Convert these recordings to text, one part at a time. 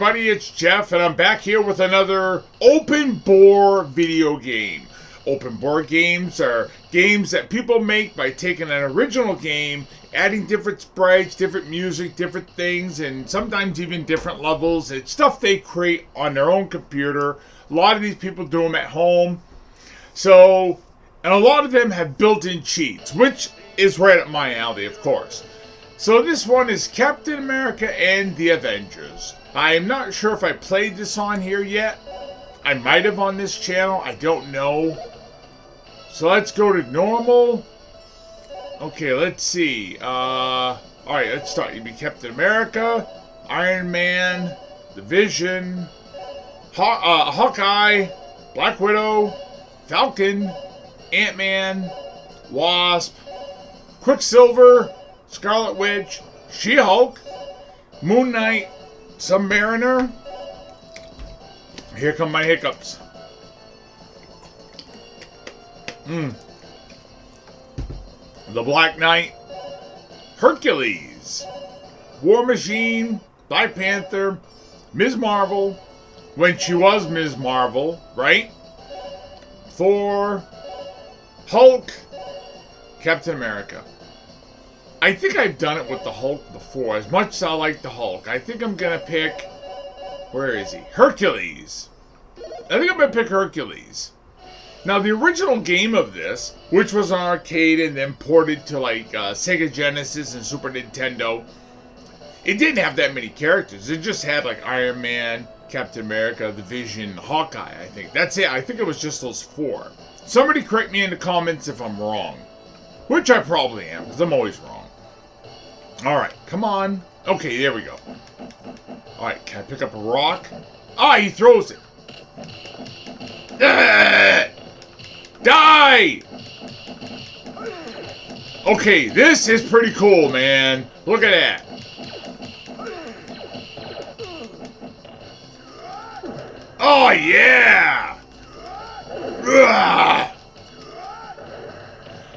everybody, it's Jeff, and I'm back here with another open bore video game. Open bore games are games that people make by taking an original game, adding different sprites, different music, different things, and sometimes even different levels. It's stuff they create on their own computer. A lot of these people do them at home. So, and a lot of them have built-in cheats, which is right up my alley, of course. So this one is Captain America and the Avengers. I am not sure if I played this on here yet. I might have on this channel. I don't know. So let's go to normal. Okay, let's see. Alright, let's start. You'd be Captain America, Iron Man, the Vision, Hawkeye, Black Widow, Falcon, Ant-Man, Wasp, Quicksilver, Scarlet Witch, She-Hulk, Moon Knight, Submariner. Here come my hiccups. The Black Knight, Hercules, War Machine, Black Panther, Ms. Marvel, when she was Ms. Marvel, right? Thor, Hulk, Captain America. I think I've done it with the Hulk before. As much as I like the Hulk, I think I'm going to pick... Where is he? Hercules. I think I'm going to pick Hercules. Now, the original game of this, which was an arcade and then ported to like Sega Genesis and Super Nintendo, it didn't have that many characters. It just had like Iron Man, Captain America, the Vision, Hawkeye, I think. That's it. I think it was just those four. Somebody correct me in the comments if I'm wrong. Which I probably am, because I'm always wrong. Alright, come on. Okay, there we go. Alright, can I pick up a rock? Ah, he throws it. Die! Okay, this is pretty cool, man. Look at that. Oh, yeah! Ugh.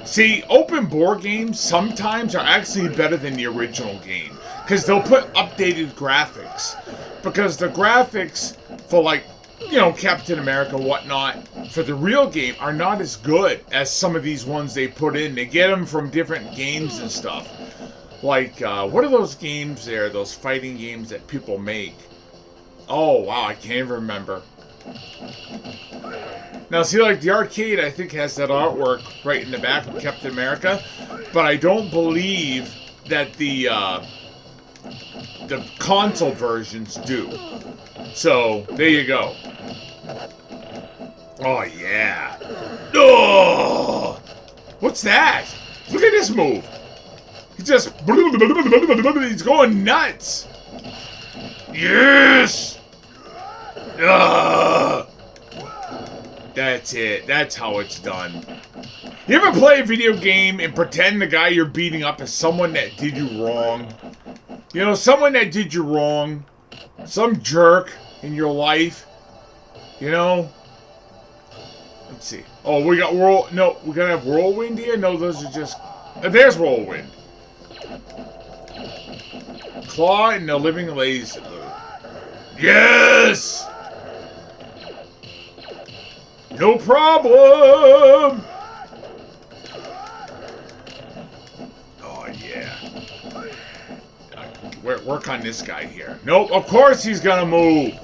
See, open board games sometimes are actually better than the original game. Because they'll put updated graphics. Because the graphics for, like, you know, Captain America and whatnot, for the real game, are not as good as some of these ones they put in. They get them from different games and stuff. Like, what are those games there? Those fighting games that people make? Oh, wow, I can't even remember. Now, see, like, the arcade, I think, has that artwork right in the back of Captain America, but I don't believe that the console versions do. So, there you go. Oh, yeah. Oh! What's that? Look at this move. He just... He's going nuts. Yes! Ugh. That's it. That's how it's done. You ever play a video game and pretend the guy you're beating up is someone that did you wrong? You know, someone that did you wrong. Some jerk in your life. You know? Let's see. Oh, we got No, we're gonna have Whirlwind here? No, those are just... there's Whirlwind. Claw and the Living Laser. Yes! No problem! Oh, yeah. Work on this guy here. Nope, of course he's gonna move.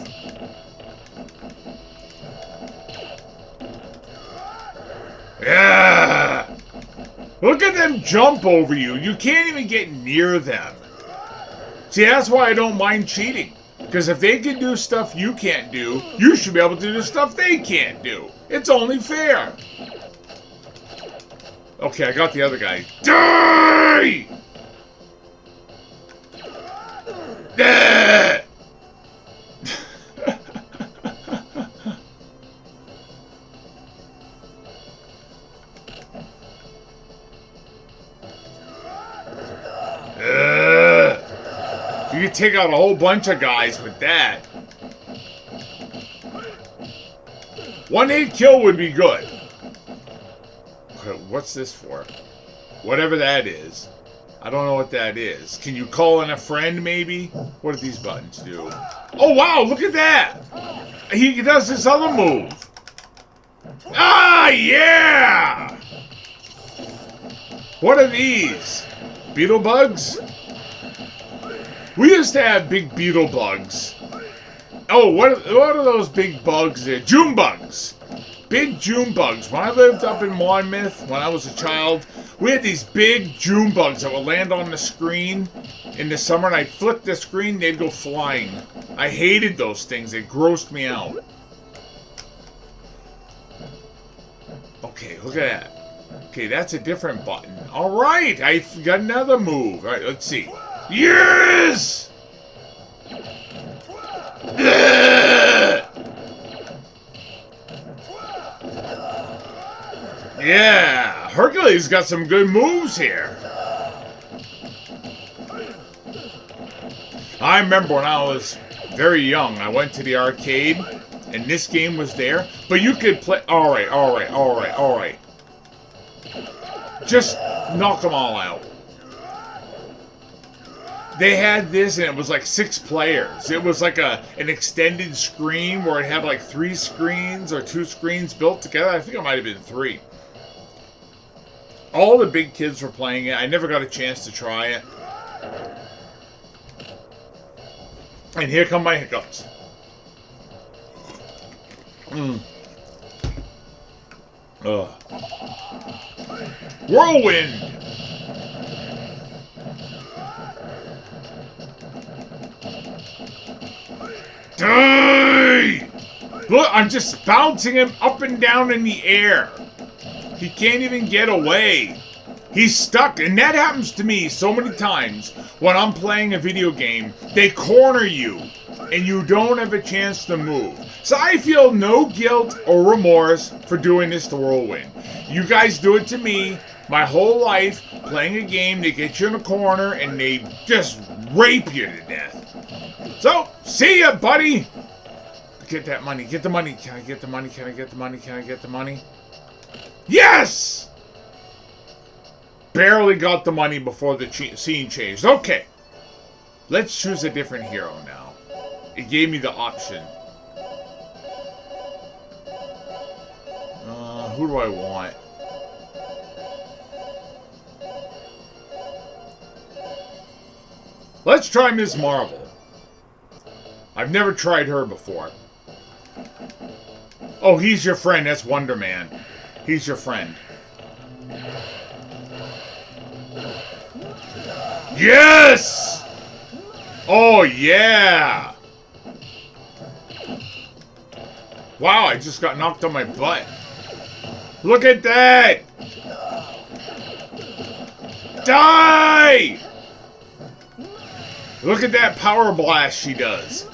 Yeah! Look at them jump over you. You can't even get near them. See, that's why I don't mind cheating. Because if they can do stuff you can't do, you should be able to do stuff they can't do. It's only fair. Okay, I got the other guy. Die! You can take out a whole bunch of guys with that. One-hit kill would be good. Okay, what's this for? Whatever that is. I don't know what that is. Can you call in a friend, maybe? What do these buttons do? Oh, wow, look at that! He does this other move. Ah, yeah! What are these? Beetle bugs? We used to have big beetle bugs. Oh, what are those big bugs there? June bugs. Big June bugs. When I lived up in Monmouth, when I was a child, we had these big June bugs that would land on the screen in the summer, and I'd flick the screen, they'd go flying. I hated those things. They grossed me out. Okay, look at that. Okay, that's a different button. All right, I got another move. All right, let's see. Yes! Yeah, Hercules got some good moves here. I remember when I was very young, I went to the arcade, and this game was there. But you could play... All right. Just knock them all out. They had this, and it was like 6 players. It was like an extended screen where it had like 3 screens or 2 screens built together. I think it might have been 3. All the big kids were playing it. I never got a chance to try it. And here come my hiccups. Ugh. Whirlwind! Die! Look, I'm just bouncing him up and down in the air. He can't even get away. He's stuck, and that happens to me so many times when I'm playing a video game. They corner you, and you don't have a chance to move. So I feel no guilt or remorse for doing this to Whirlwind. You guys do it to me my whole life, playing a game. They get you in a corner, and they just rape you to death. So, see ya, buddy! Get that money. Get the money. Can I get the money? Can I get the money? Can I get the money? Yes! Barely got the money before the scene changed. Okay. Let's choose a different hero now. It gave me the option. Who do I want? Let's try Ms. Marvel. I've never tried her before. Oh, he's your friend. That's Wonder Man. He's your friend. Yes! Oh, yeah! Wow, I just got knocked on my butt. Look at that! Die! Look at that power blast she does.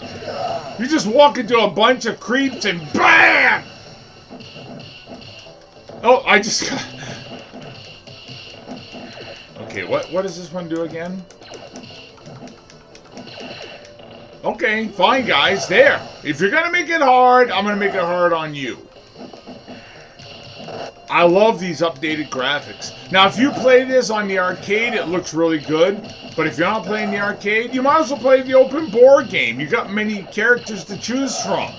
You just walk into a bunch of creeps and BAM! Oh, I just got... Okay, what does this one do again? Okay, fine, guys. There. If you're going to make it hard, I'm going to make it hard on you. I love these updated graphics. Now, if you play this on the arcade, it looks really good. But if you're not playing the arcade, you might as well play the open board game. You got many characters to choose from.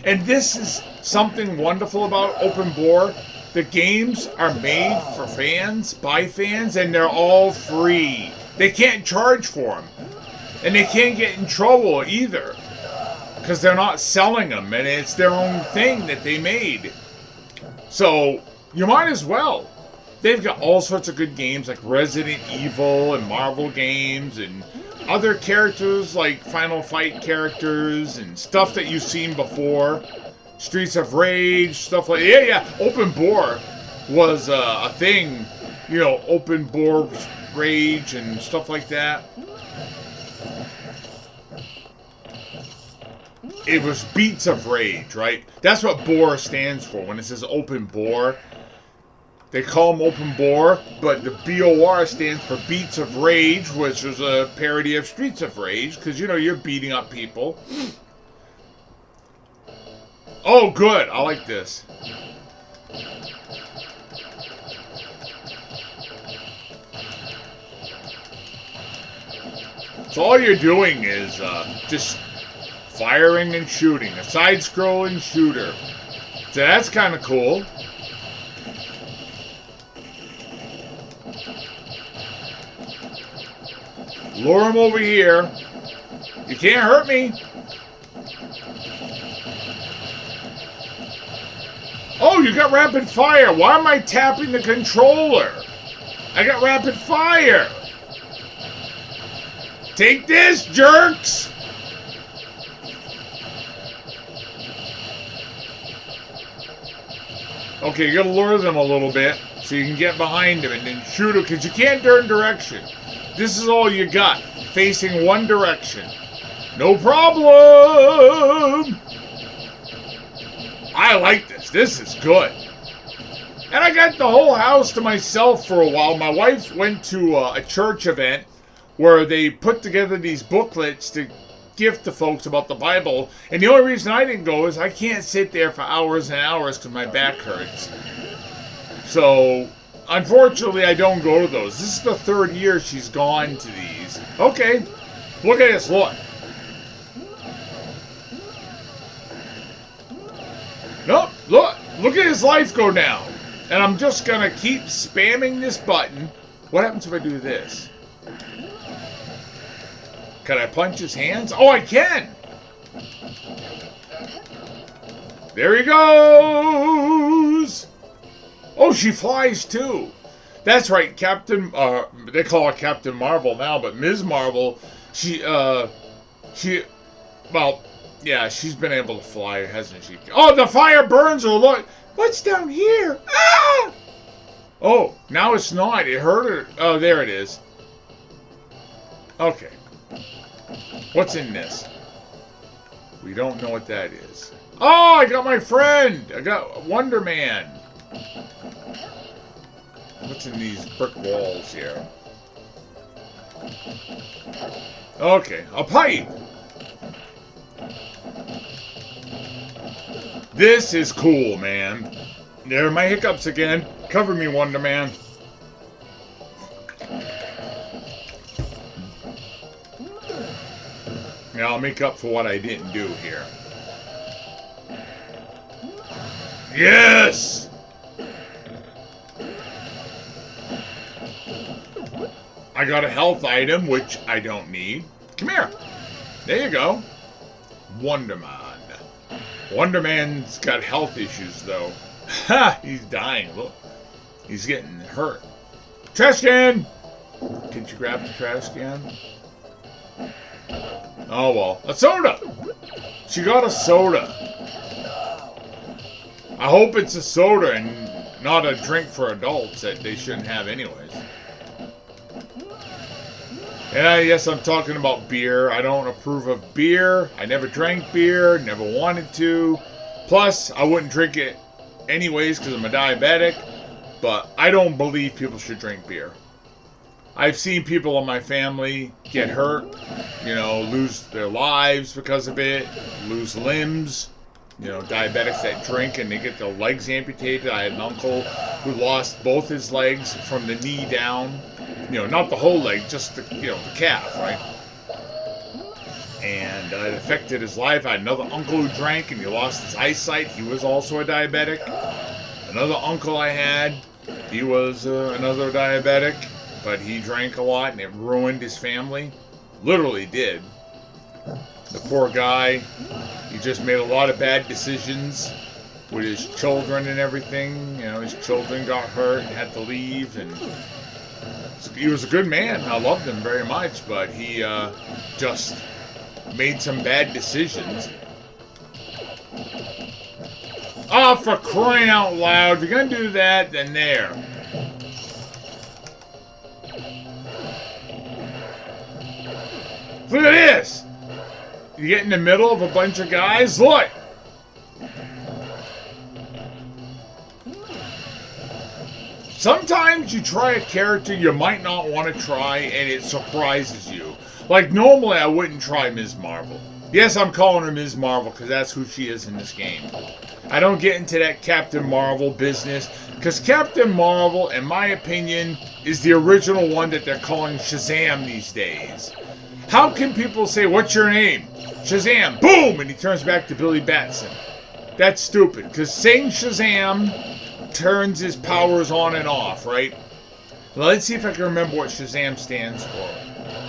And this is something wonderful about open board. The games are made for fans, by fans, and they're all free. They can't charge for them. And they can't get in trouble either. Because they're not selling them, and it's their own thing that they made. So, you might as well. They've got all sorts of good games like Resident Evil and Marvel games and other characters like Final Fight characters and stuff that you've seen before. Streets of Rage, stuff like... Yeah, Open Board was a thing. You know, Open Board Rage and stuff like that. It was Beats of Rage, right? That's what BOR stands for. When it says Open Board, they call them Open Board, but the BOR stands for Beats of Rage, which was a parody of Streets of Rage, because, you know, you're beating up people. Oh, good. I like this. So all you're doing is just firing and shooting. A side-scrolling shooter. So that's kind of cool. Lure him over here. You can't hurt me. Oh, you got rapid fire. Why am I tapping the controller? I got rapid fire. Take this, jerks. Okay, you gotta lure them a little bit so you can get behind them and then shoot them, because you can't turn direction. This is all you got, facing one direction. No problem. I like this. This is good. And I got the whole house to myself for a while. My wife went to a church event where they put together these booklets to gift to folks about the Bible. And the only reason I didn't go is I can't sit there for hours and hours because my back hurts. So, unfortunately, I don't go to those. This is the third year she's gone to these. Okay. Look at this. Look. Nope, look at his life go down. And I'm just gonna keep spamming this button. What happens if I do this? Can I punch his hands? Oh, I can! There he goes! Oh, she flies too. That's right, they call her Captain Marvel now, but Ms. Marvel, well, yeah, she's been able to fly, hasn't she? Oh, the fire burns her. Look. What's down here? Ah! Oh, now it's not. It hurt her. Oh, there it is. Okay. What's in this? We don't know what that is. Oh, I got my friend. I got Wonder Man. What's in these brick walls here? Okay, a pipe. This is cool, man. There are my hiccups again. Cover me, Wonder Man. Yeah, I'll make up for what I didn't do here. Yes! I got a health item, which I don't need. Come here. There you go. Wonder Man. Wonder Man's got health issues, though. Ha! He's dying. Look. He's getting hurt. Trash can! Can you grab the trash can? Oh, well. A soda! She got a soda. I hope it's a soda and not a drink for adults that they shouldn't have anyways. Yeah, yes, I'm talking about beer. I don't approve of beer. I never drank beer, never wanted to. Plus, I wouldn't drink it anyways because I'm a diabetic. But I don't believe people should drink beer. I've seen people in my family get hurt, you know, lose their lives because of it, lose limbs. You know, diabetics that drink and they get their legs amputated. I had an uncle who lost both his legs from the knee down. You know, not the whole leg, just the, you know, the calf, right? And it affected his life. I had another uncle who drank and he lost his eyesight. He was also a diabetic. Another uncle I had, he was another diabetic, but he drank a lot and it ruined his family. Literally did. The poor guy, he just made a lot of bad decisions with his children and everything. You know, his children got hurt and had to leave, and he was a good man. I loved him very much, but he just made some bad decisions. Oh, for crying out loud. If you're going to do that, then there. Look at this. You get in the middle of a bunch of guys. Look. Sometimes you try a character you might not want to try and it surprises you. Like normally I wouldn't try Ms. Marvel. Yes, I'm calling her Ms. Marvel because that's who she is in this game. I don't get into that Captain Marvel business because Captain Marvel, in my opinion, is the original one that they're calling Shazam these days. How can people say, what's your name? Shazam. Boom! And he turns back to Billy Batson. That's stupid, because saying Shazam turns his powers on and off, right? Let's see if I can remember what Shazam stands for.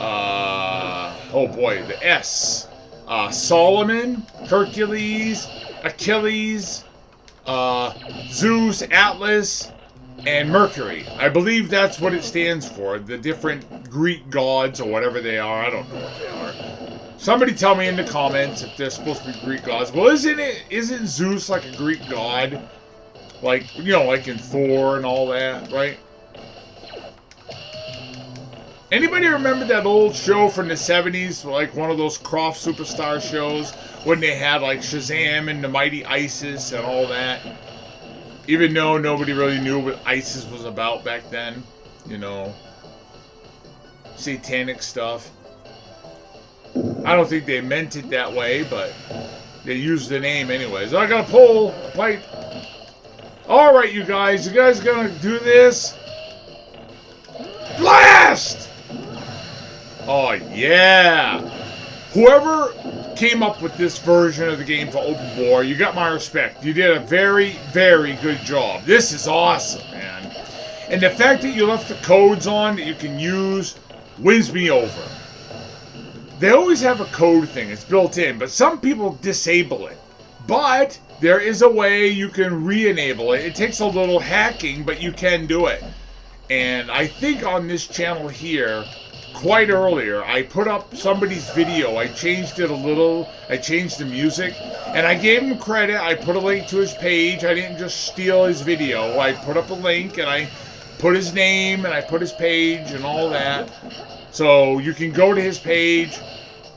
Oh boy, the S. Solomon, Hercules, Achilles, Zeus, Atlas, and Mercury. I believe that's what it stands for. The different Greek gods or whatever they are. I don't know what they are. Somebody tell me in the comments if they're supposed to be Greek gods. Well, isn't Zeus like a Greek god? Like, you know, like in Thor and all that, right? Anybody remember that old show from the 70s? Like one of those Croft Superstar shows when they had like Shazam and the Mighty Isis and all that? Even though nobody really knew what ISIS was about back then. You know, satanic stuff. I don't think they meant it that way, but they used the name anyways. I gotta pull a pipe. Alright, you guys gonna do this? Blast! Oh, yeah! Whoever came up with this version of the game for OpenBor, you got my respect. You did a very, very good job. This is awesome, man. And the fact that you left the codes on that you can use wins me over. They always have a code thing. It's built in, but some people disable it. But there is a way you can re-enable it. It takes a little hacking, but you can do it. And I think on this channel here, quite earlier, I put up somebody's video. I changed it a little. I changed the music. And I gave him credit. I put a link to his page. I didn't just steal his video. I put up a link and I put his name and I put his page and all that. So you can go to his page.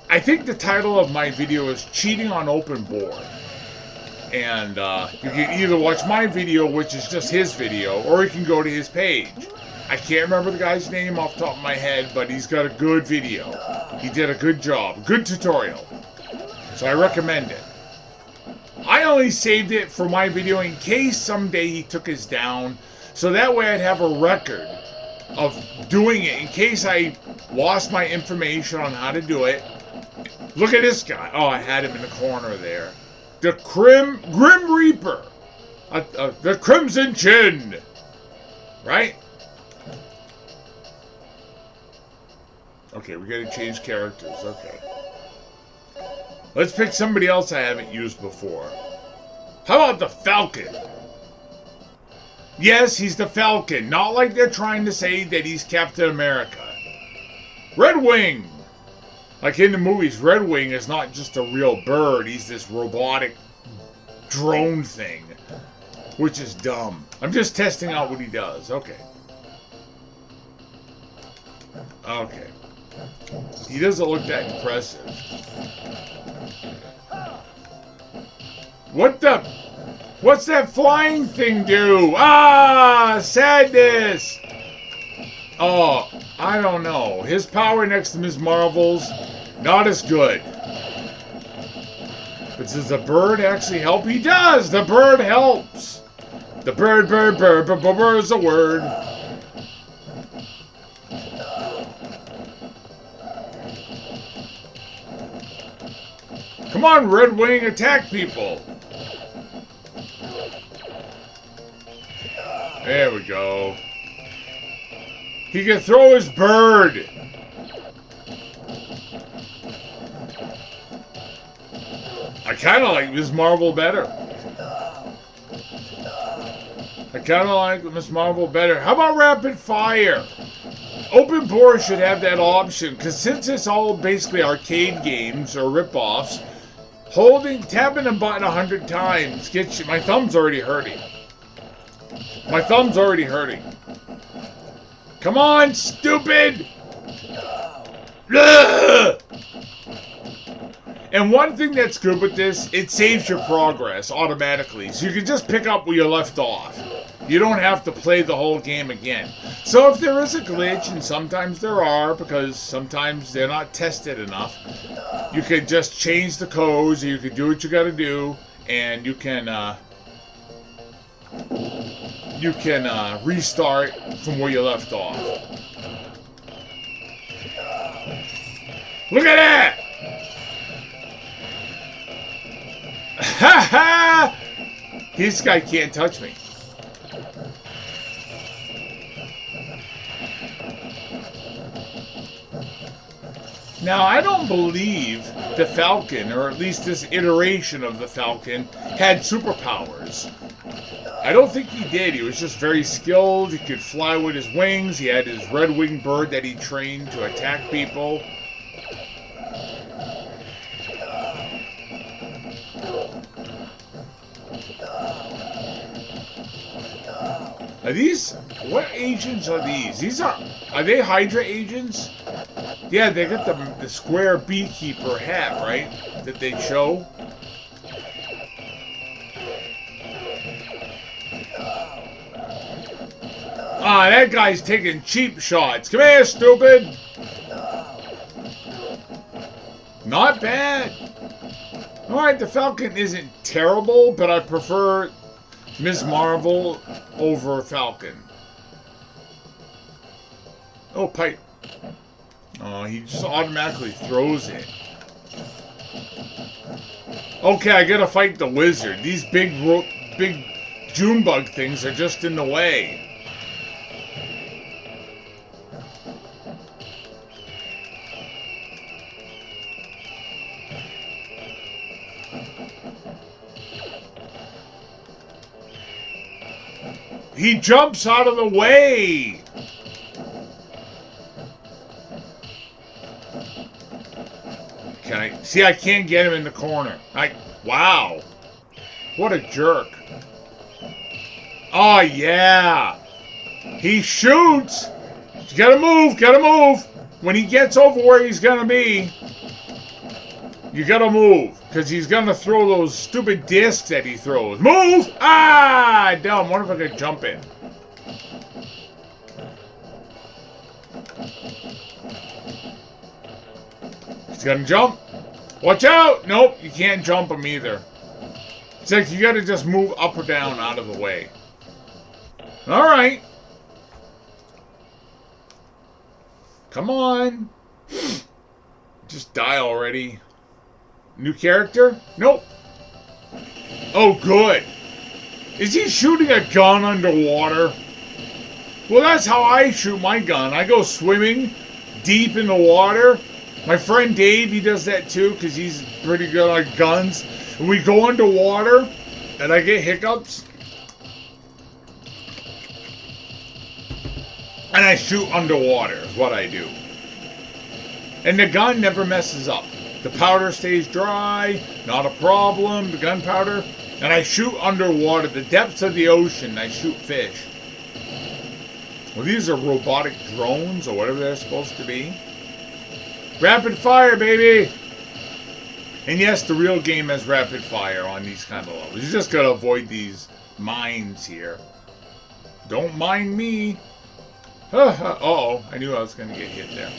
I think the title of my video is Cheating on OpenBor. And you can either watch my video, which is just his video, or you can go to his page. I can't remember the guy's name off the top of my head, but he's got a good video. He did a good job. Good tutorial. So I recommend it. I only saved it for my video in case someday he took his down. So that way I'd have a record of doing it in case I lost my information on how to do it. Look at this guy. Oh, I had him in the corner there. The Grim Reaper. The Crimson Chin. Right? Okay, we gotta change characters. Okay. Let's pick somebody else I haven't used before. How about the Falcon? Yes, he's the Falcon. Not like they're trying to say that he's Captain America. Red Wing. Like in the movies, Red Wing is not just a real bird. He's this robotic drone thing. Which is dumb. I'm just testing out what he does. Okay. Okay. He doesn't look that impressive. What the... What's that flying thing do? Ah! Sadness! Oh, I don't know. His power next to Ms. Marvel's, not as good. But does the bird actually help? He does! The bird helps! The bird is a word. Come on, Red Wing, attack people! There we go. He can throw his bird! I kinda like Ms. Marvel better. I kinda like Ms. Marvel better. How about Rapid Fire? OpenBor should have that option, because since it's all basically arcade games or rip-offs, tapping a button 100 times gets you... My thumb's already hurting. My thumb's already hurting. Come on, stupid! Ugh! And one thing that's good with this, it saves your progress automatically. So you can just pick up where you left off. You don't have to play the whole game again. So if there is a glitch, and sometimes there are, because sometimes they're not tested enough, you can just change the codes, you can do what you gotta do, and you can restart from where you left off. Look at that! Ha ha! This guy can't touch me. Now, I don't believe the Falcon, or at least this iteration of the Falcon, had superpowers. I don't think he did. He was just very skilled. He could fly with his wings. He had his red-winged bird that he trained to attack people. Are these... What agents are these? These are they Hydra agents? Yeah, they got the square beekeeper hat, right? That they show. Ah, that guy's taking cheap shots. Come here, stupid! Not bad. Alright, the Falcon isn't terrible, but I prefer Ms. Marvel over Falcon. Oh, pipe. Oh, he just automatically throws it. Okay, I gotta fight the wizard. These big June bug things are just in the way. He jumps out of the way! Can I... See, I can't get him in the corner. Wow. What a jerk. Oh, yeah. He shoots. You gotta move, gotta move. When he gets over where he's gonna be, you gotta move. Because he's gonna throw those stupid discs that he throws. Move! Ah! Dumb. What if I could jump in? He's gonna jump. Watch out! Nope, you can't jump him either. It's like you gotta just move up or down out of the way. Alright. Come on. Just die already. New character? Nope. Oh, good. Is he shooting a gun underwater? Well, that's how I shoot my gun. I go swimming deep in the water. My friend Dave, he does that too because he's pretty good on guns. And we go underwater and I get hiccups. And I shoot underwater is what I do. And the gun never messes up. The powder stays dry, not a problem, the gunpowder. And I shoot underwater, the depths of the ocean, I shoot fish. Well, these are robotic drones, or whatever they're supposed to be. Rapid fire, baby! And yes, the real game has rapid fire on these kind of levels. You just gotta avoid these mines here. Don't mind me. Uh-oh, I knew I was gonna get hit there.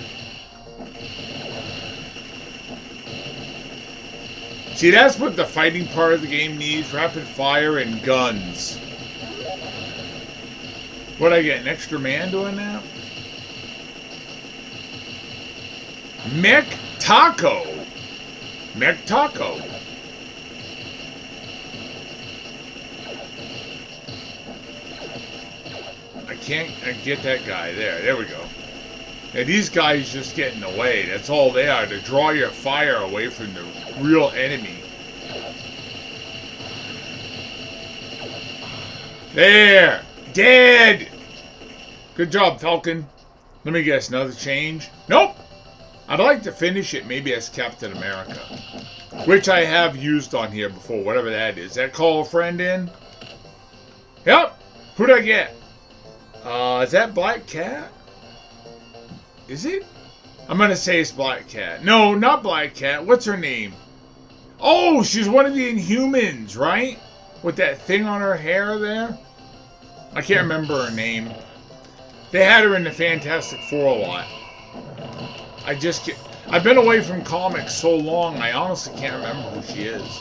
See, that's what the fighting part of the game needs. Rapid fire and guns. What, I get an extra man doing that? Mech Taco. Mech Taco. I can't get that guy there. There we go. And these guys just get in the way. That's all they are, to draw your fire away from the real enemy. There! Dead! Good job, Falcon. Let me guess, another change? Nope! I'd like to finish it maybe as Captain America. Which I have used on here before, whatever that is. That call a friend in? Yep! Who'd I get? Is that Black Cat? Is it? I'm gonna say it's Black Cat. No, not Black Cat. What's her name? Oh, she's one of the Inhumans, right? With that thing on her hair there. I can't remember her name. They had her in the Fantastic Four a lot. I've been away from comics so long, I honestly can't remember who she is.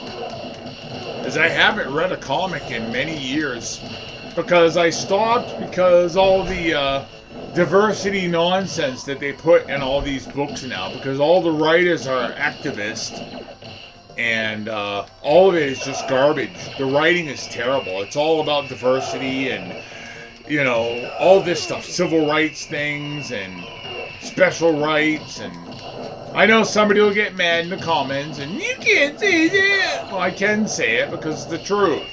As I haven't read a comic in many years. Because I stopped because all the diversity nonsense that they put in all these books now, because all the writers are activists, and all of it is just garbage. The writing is terrible. It's all about diversity and, you know, all this stuff, civil rights things and special rights. And I know somebody will get mad in the comments and you can't say that. Well, I can say it because it's the truth.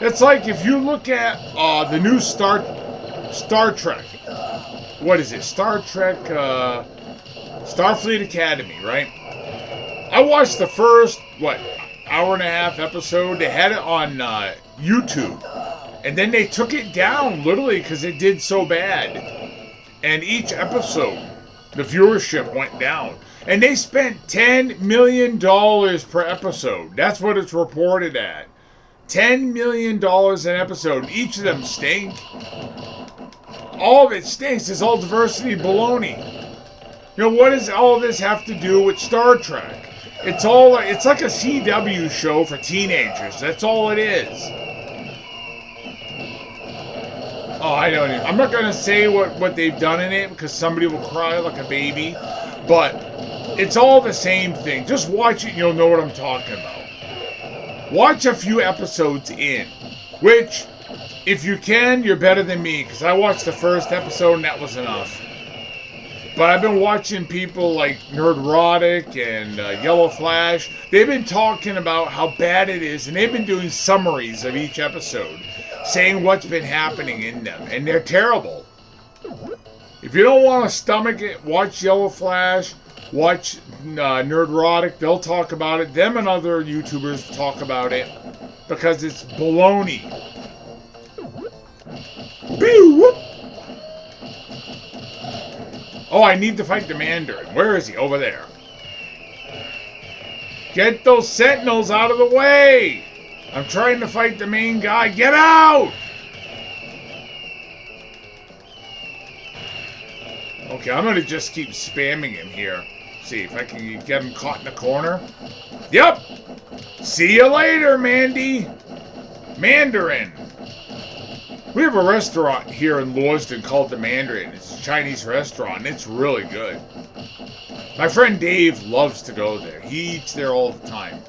It's like if you look at the new Star Trek. What is it? Star Trek Starfleet Academy, right? I watched the first, hour and a half episode. They had it on YouTube. And then they took it down, literally, because it did so bad. And each episode, the viewership went down. And they spent $10 million per episode. That's what it's reported at. $10 million an episode. Each of them stink. All of it stinks. It's all diversity baloney. You know, what does all this have to do with Star Trek? It's like a CW show for teenagers. That's all it is. Oh, I don't even. I'm not going to say what they've done in it because somebody will cry like a baby. But it's all the same thing. Just watch it and you'll know what I'm talking about. Watch a few episodes in. Which, if you can, you're better than me. Because I watched the first episode and that was enough. But I've been watching people like Nerdrotic and Yellow Flash. They've been talking about how bad it is. And they've been doing summaries of each episode. Saying what's been happening in them. And they're terrible. If you don't want to stomach it, watch Yellow Flash. Watch Nerdrotic. They'll talk about it. Them and other YouTubers talk about it. Because it's baloney. Pew! Oh, I need to fight the Mandarin. Where is he? Over there. Get those sentinels out of the way! I'm trying to fight the main guy. Get out! Okay, I'm going to just keep spamming him here. See if I can get him caught in the corner. Yep! See you later, Mandarin! We have a restaurant here in Lewiston called the Mandarin. It's a Chinese restaurant, and it's really good. My friend Dave loves to go there. He eats there all the time.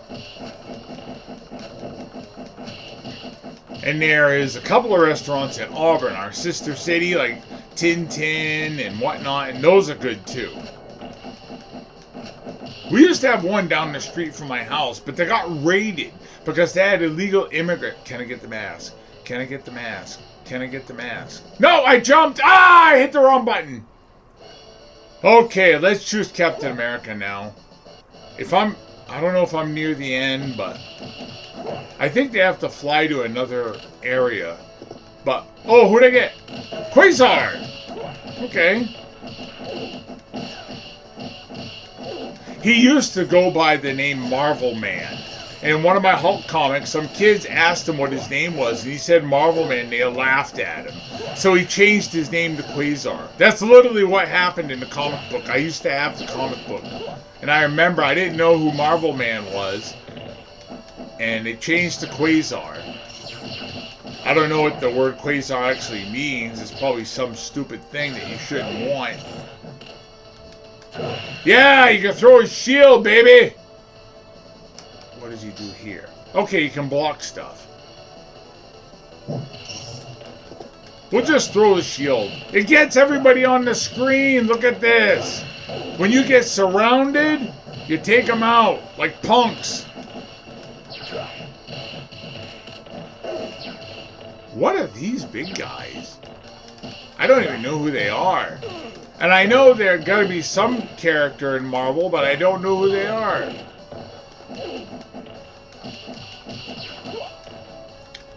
And there is a couple of restaurants in Auburn, our sister city, like Tin Tin and whatnot, and those are good too. We used to have one down the street from my house, but they got raided because they had illegal immigrant. Can I get the mask? Can I get the mask? Can I get the mask? No, I jumped! Ah, I hit the wrong button. Okay, let's choose Captain America now. I don't know if I'm near the end, but I think they have to fly to another area. But, oh, who'd I get? Quasar! Okay. He used to go by the name Marvel Man. And in one of my Hulk comics, some kids asked him what his name was, and he said Marvel Man, and they laughed at him. So he changed his name to Quasar. That's literally what happened in the comic book. I used to have the comic book. And I remember I didn't know who Marvel Man was. And it changed to Quasar. I don't know what the word Quasar actually means. It's probably some stupid thing that you shouldn't want. Yeah, you can throw his shield, baby! What does he do here? Okay, you can block stuff. We'll just throw the shield. It gets everybody on the screen. Look at this. When you get surrounded, you take them out like punks. What are these big guys? I don't even know who they are. And I know they're going to be some character in Marvel, but I don't know who they are.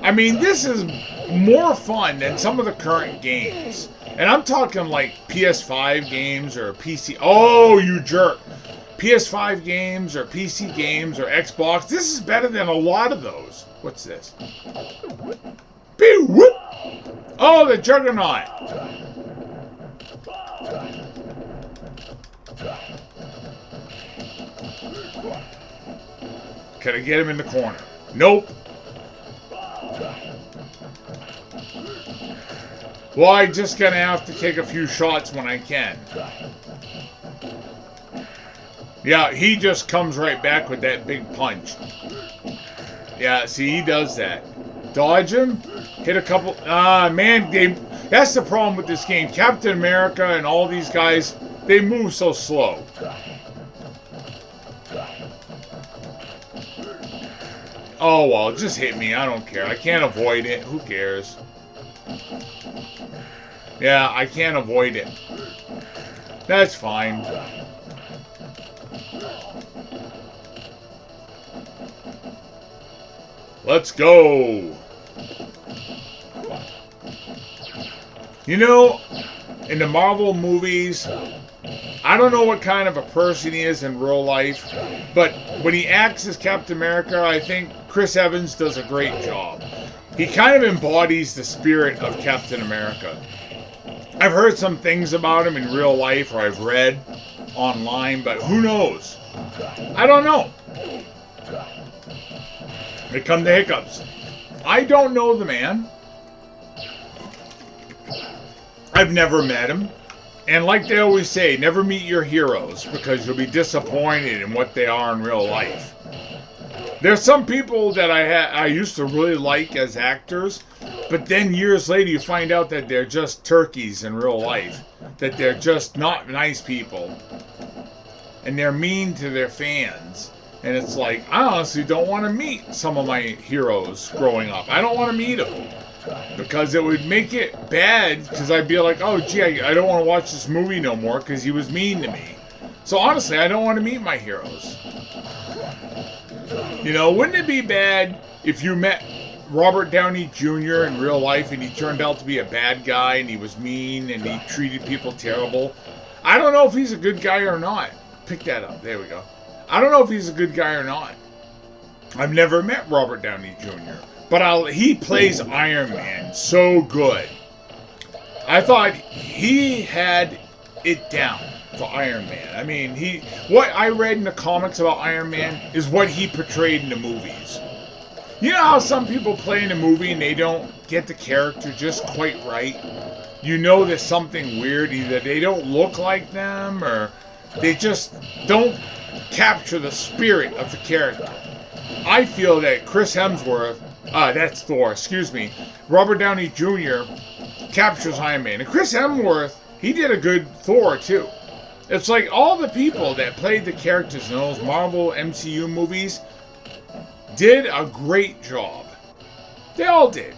I mean, this is more fun than some of the current games. And I'm talking like PS5 games or PC. Oh, you jerk. PS5 games or PC games or Xbox. This is better than a lot of those. What's this? Pew, whoop. Oh, the Juggernaut. Can I get him in the corner? Nope. Well, I just gonna have to take a few shots when I can. Yeah, he just comes right back with that big punch. Yeah, see, he does that. Dodge him, hit a couple. Man, that's the problem with this game. Captain America and all these guys, they move so slow. Oh, well, just hit me. I don't care. I can't avoid it. Who cares? Yeah, I can't avoid it. That's fine. Let's go. You know, in the Marvel movies, I don't know what kind of a person he is in real life, but when he acts as Captain America, I think Chris Evans does a great job. He kind of embodies the spirit of Captain America. I've heard some things about him in real life, or I've read online, but who knows? I don't know. Here come the hiccups. I don't know the man. I've never met him. And like they always say, never meet your heroes, because you'll be disappointed in what they are in real life. There's some people that I used to really like as actors, but then years later you find out that they're just turkeys in real life. That they're just not nice people. And they're mean to their fans. And it's like, I honestly don't want to meet some of my heroes growing up. I don't want to meet them. Because it would make it bad, because I'd be like, oh, gee, I don't want to watch this movie no more because he was mean to me. So honestly, I don't want to meet my heroes. You know, wouldn't it be bad if you met Robert Downey Jr. in real life and he turned out to be a bad guy and he was mean and he treated people terrible? I don't know if he's a good guy or not. Pick that up. There we go. I don't know if he's a good guy or not. I've never met Robert Downey Jr., but he plays Iron Man so good. I thought he had it down for Iron Man. I mean, what I read in the comics about Iron Man is what he portrayed in the movies. You know how some people play in a movie and they don't get the character just quite right? You know there's something weird. Either they don't look like them or they just don't capture the spirit of the character. I feel that Chris Hemsworth, that's Thor, excuse me, Robert Downey Jr. captures Iron Man. And Chris Hemsworth, he did a good Thor too. It's like all the people that played the characters in those Marvel MCU movies did a great job. They all did.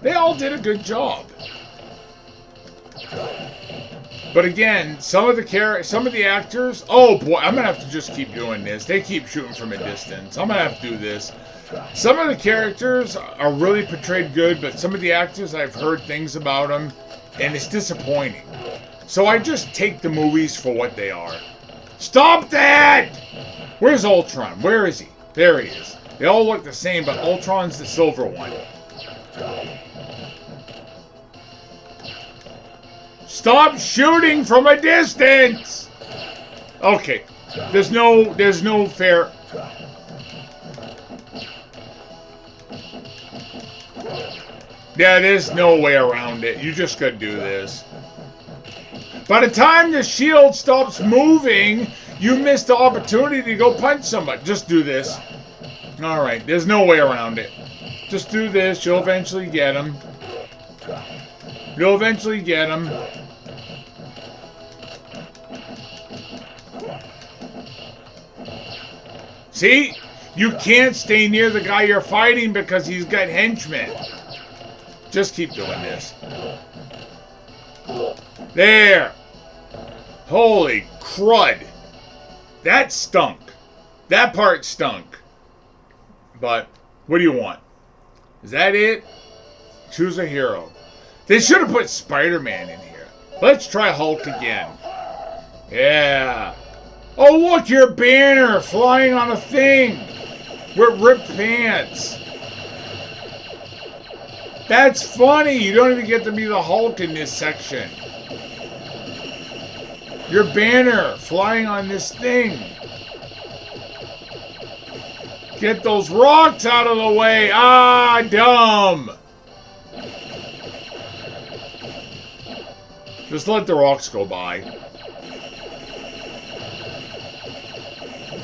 They all did a good job. But again, some of the actors, oh boy, I'm gonna have to just keep doing this. They keep shooting from a distance. I'm gonna have to do this. Some of the characters are really portrayed good, but some of the actors, I've heard things about them, and it's disappointing. So I just take the movies for what they are. Stop that! Where's Ultron? Where is he? There he is. They all look the same, but Ultron's the silver one. Stop shooting from a distance! Okay. There's no fair... Yeah, there's no way around it. You just gotta do this. By the time the shield stops moving, you miss the opportunity to go punch somebody. Just do this. Alright, there's no way around it. Just do this. You'll eventually get him. You'll eventually get him. See? You can't stay near the guy you're fighting because he's got henchmen. Just keep doing this. There. Holy crud. That stunk. That part stunk. But, what do you want? Is that it? Choose a hero. They should have put Spider-Man in here. Let's try Hulk again. Yeah. Oh, look, your banner flying on a thing with ripped pants. That's funny. You don't even get to be the Hulk in this section. Your banner flying on this thing. Get those rocks out of the way. Ah, dumb. Just let the rocks go by.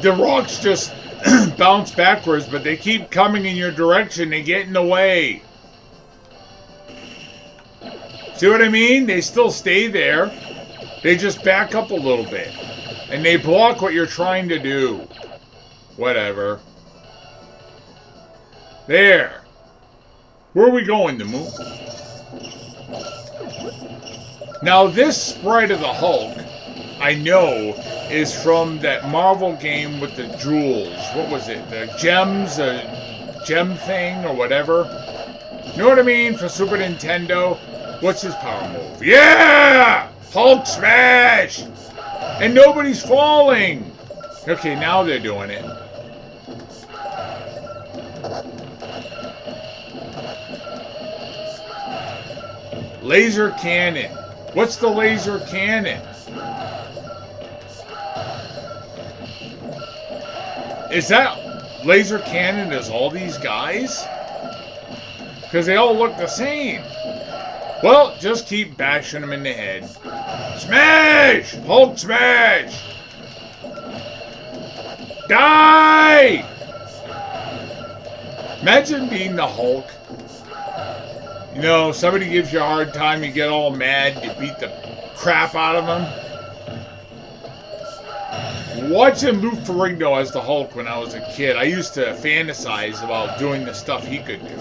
The rocks just bounce backwards, but they keep coming in your direction. They get in the way. See what I mean? They still stay there. They just back up a little bit. And they block what you're trying to do. Whatever. There. Where are we going, the moon? Now, this sprite of the Hulk, I know, is from that Marvel game with the jewels. What was it? The gems? A gem thing or whatever? You know what I mean? For Super Nintendo? What's his power move? Yeah! Hulk smash! And nobody's falling! Okay, now they're doing it. Laser cannon. What's the laser cannon? Is that laser cannon as all these guys? Because they all look the same. Well, just keep bashing them in the head. Smash! Hulk smash! Die! Imagine being the Hulk. You know, somebody gives you a hard time, you get all mad, you beat the crap out of them. Watching Lou Ferrigno as the Hulk when I was a kid, I used to fantasize about doing the stuff he could do.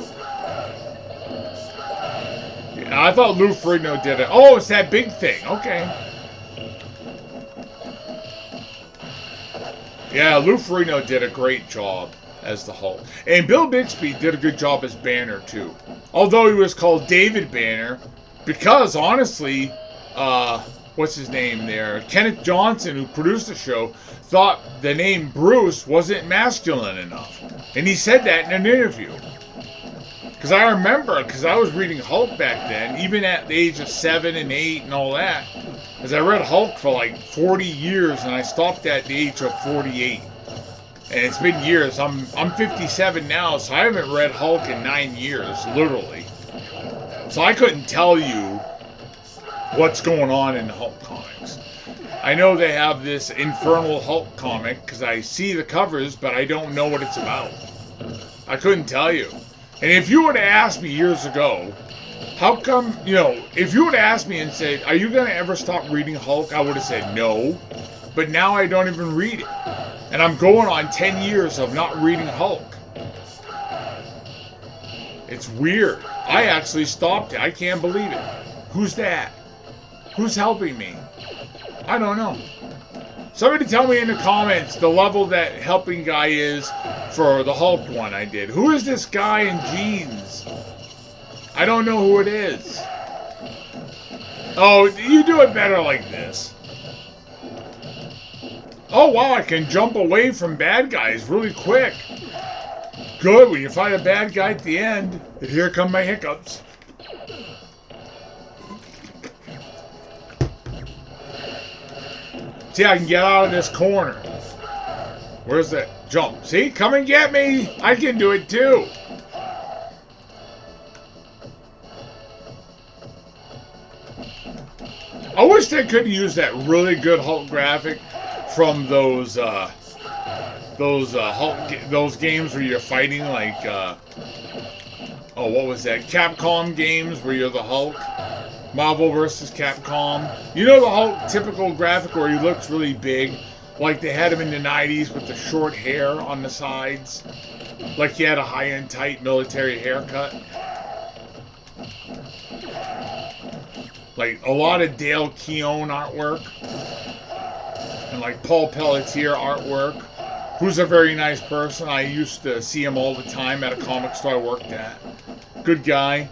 Yeah, I thought Lou Ferrigno did it. Oh, it's that big thing. Okay. Yeah, Lou Ferrigno did a great job as the Hulk. And Bill Bixby did a good job as Banner, too. Although he was called David Banner, because, honestly, what's his name there? Kenneth Johnson, who produced the show, thought the name Bruce wasn't masculine enough. And he said that in an interview. Because I remember, because I was reading Hulk back then, even at the age of 7 and 8 and all that, because I read Hulk for like 40 years, and I stopped at the age of 48. And it's been years. I'm 57 now, so I haven't read Hulk in 9 years, literally. So I couldn't tell you what's going on in the Hulk comics. I know they have this Infernal Hulk comic, because I see the covers, but I don't know what it's about. I couldn't tell you. And if you would have asked me years ago, how come, you know, if you would have asked me and said, are you going to ever stop reading Hulk? I would have said no. But now I don't even read it. And I'm going on 10 years of not reading Hulk. It's weird. I actually stopped it. I can't believe it. Who's that? Who's helping me? I don't know. Somebody tell me in the comments the level that helping guy is for the Hulk one I did. Who is this guy in jeans? I don't know who it is. Oh, you do it better like this. Oh, wow, I can jump away from bad guys really quick. Good, when you find a bad guy at the end. And here come my hiccups. See, I can get out of this corner. Where's that jump? See, come and get me. I can do it too. I wish they could use that really good Hulk graphic from those games where you're fighting, like oh, what was that? Capcom games where you're the Hulk. Marvel vs. Capcom. You know the Hulk typical graphic where he looks really big, like they had him in the 90s with the short hair on the sides, like he had a high-end tight military haircut. Like a lot of Dale Keown artwork. And like Paul Pelletier artwork, who's a very nice person. I used to see him all the time at a comic store I worked at. Good guy.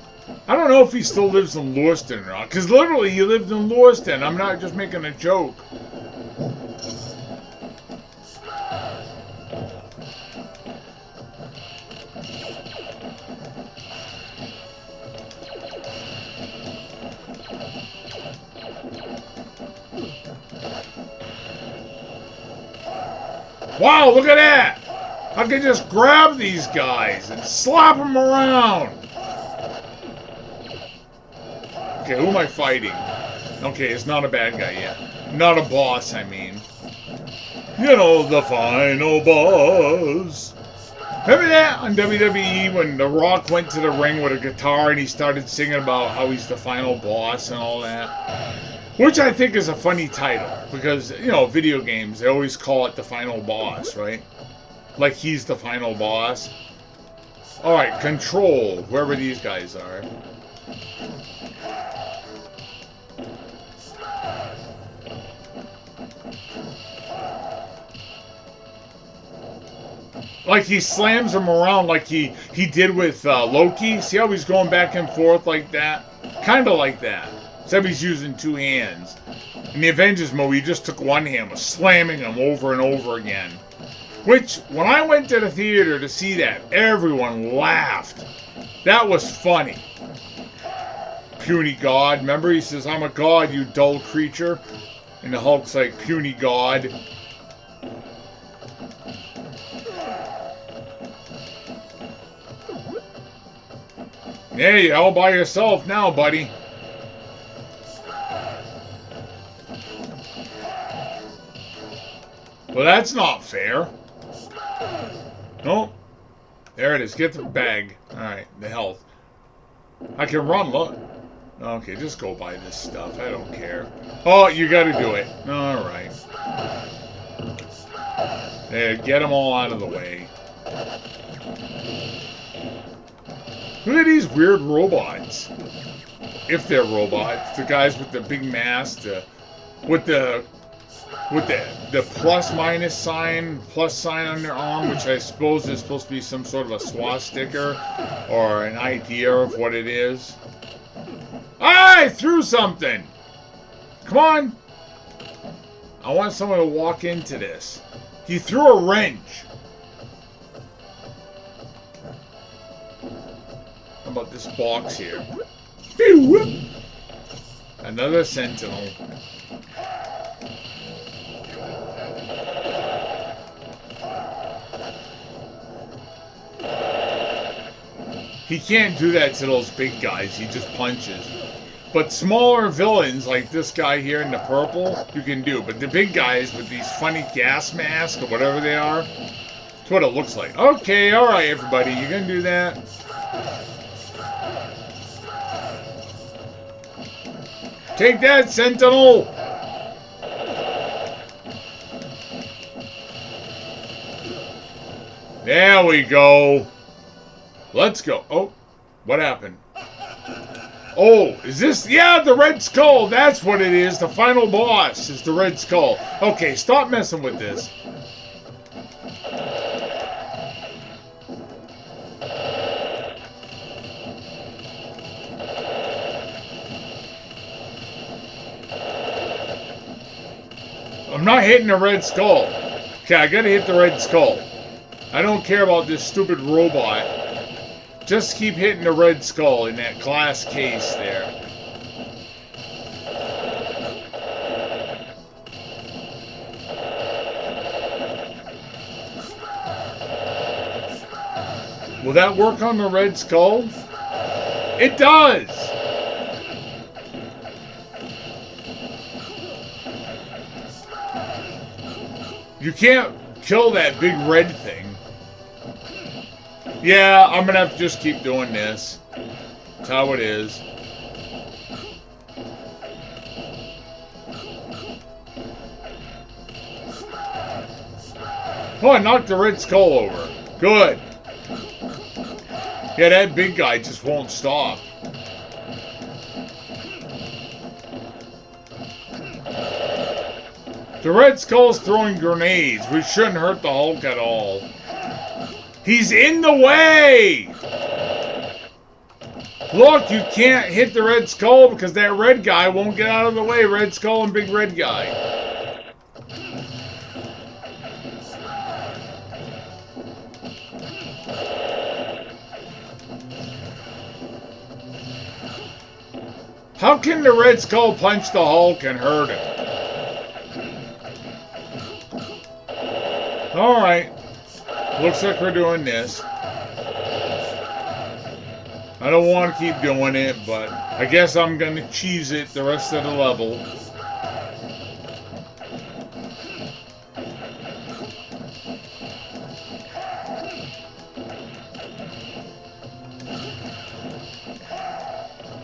I don't know if he still lives in Lewiston or not, because literally he lived in Lewiston. I'm not just making a joke. Wow, look at that! I can just grab these guys and slap them around. Okay, who am I fighting? Okay, it's not a bad guy yet. Not a boss, I mean. You know, the final boss. Remember that on WWE when The Rock went to the ring with a guitar and he started singing about how he's the final boss and all that? Which I think is a funny title because, you know, video games, they always call it the final boss, right? Like he's the final boss. Alright, Control, whoever these guys are. Like he slams him around like he did with Loki. See how he's going back and forth like that? Kind of like that. Except he's using two hands. In the Avengers movie, he just took one hand, was slamming him over and over again. Which, when I went to the theater to see that, everyone laughed. That was funny. Puny God. Remember, he says, "I'm a god, you dull creature." And the Hulk's like, "Puny God." Yeah, you're all by yourself now, buddy. Well, that's not fair. Nope. There it is. Get the bag. Alright, the health. I can run, look. Okay, just go buy this stuff. I don't care. Oh, you gotta do it. Alright. There, get them all out of the way. Look at these weird robots. If they're robots. The guys with the big mask, with the plus minus sign, plus sign on their arm, which I suppose is supposed to be some sort of a swastika or an idea of what it is. I threw something! Come on! I want someone to walk into this. He threw a wrench. How about this box here? Another sentinel. He can't do that to those big guys. He just punches. But smaller villains like this guy here in the purple, you can do. But the big guys with these funny gas masks or whatever they are, that's what it looks like. Okay, alright everybody, you gonna do that? Take that, Sentinel! There we go. Let's go. Oh, what happened? Oh, is this? Yeah, the Red Skull. That's what it is. The final boss is the Red Skull. Okay, stop messing with this. I'm not hitting the Red Skull. Okay, I gotta hit the Red Skull. I don't care about this stupid robot. Just keep hitting the Red Skull in that glass case there. Will that work on the Red Skull? It does! You can't kill that big red thing. Yeah, I'm gonna have to just keep doing this. That's how it is. Oh, I knocked the Red Skull over. Good. Yeah, that big guy just won't stop. The Red Skull's throwing grenades, which shouldn't hurt the Hulk at all. He's in the way! Look, you can't hit the Red Skull because that red guy won't get out of the way. Red Skull and big red guy. How can the Red Skull punch the Hulk and hurt him? Alright. Looks like we're doing this. I don't want to keep doing it, but I guess I'm going to cheese it the rest of the level.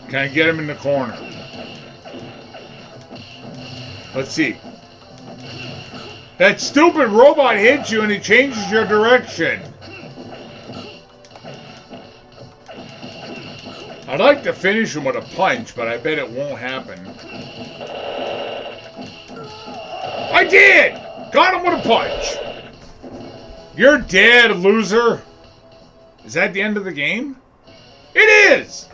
Can I get him in the corner? Let's see. That stupid robot hits you and it changes your direction. I'd like to finish him with a punch, but I bet it won't happen. I did! Got him with a punch! You're dead, loser! Is that the end of the game? It is!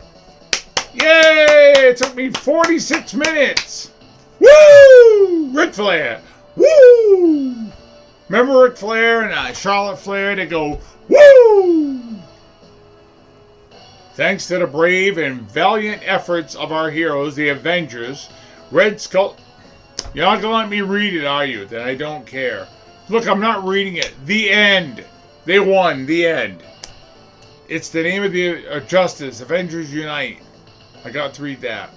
Yay! It took me 46 minutes! Woo! Ric Flair! Woo! Remember Ric Flair and Charlotte Flair? They go, woo! Thanks to the brave and valiant efforts of our heroes, the Avengers, Red Skull... You're not going to let me read it, are you? Then I don't care. Look, I'm not reading it. The end. They won. The end. It's the name of the Justice. Avengers Unite. I got to read that.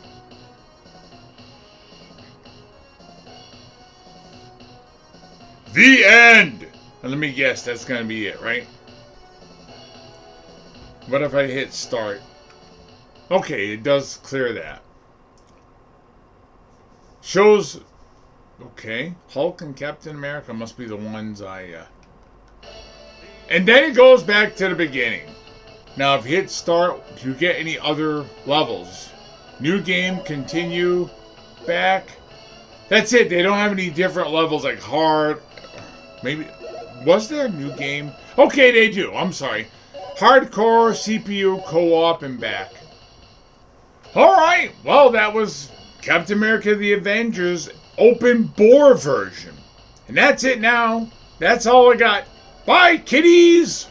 The end! And let me guess, that's going to be it, right? What if I hit start? Okay, it does clear that. Shows... Okay, Hulk and Captain America must be the ones I... And then it goes back to the beginning. Now, if you hit start, do you get any other levels? New game, continue, back. That's it. They don't have any different levels like hard. Maybe... Was there a new game? Okay, they do. I'm sorry. Hardcore, CPU, co-op, and back. Alright, well, that was Captain America the Avengers open bore version. And that's it now. That's all I got. Bye, kiddies!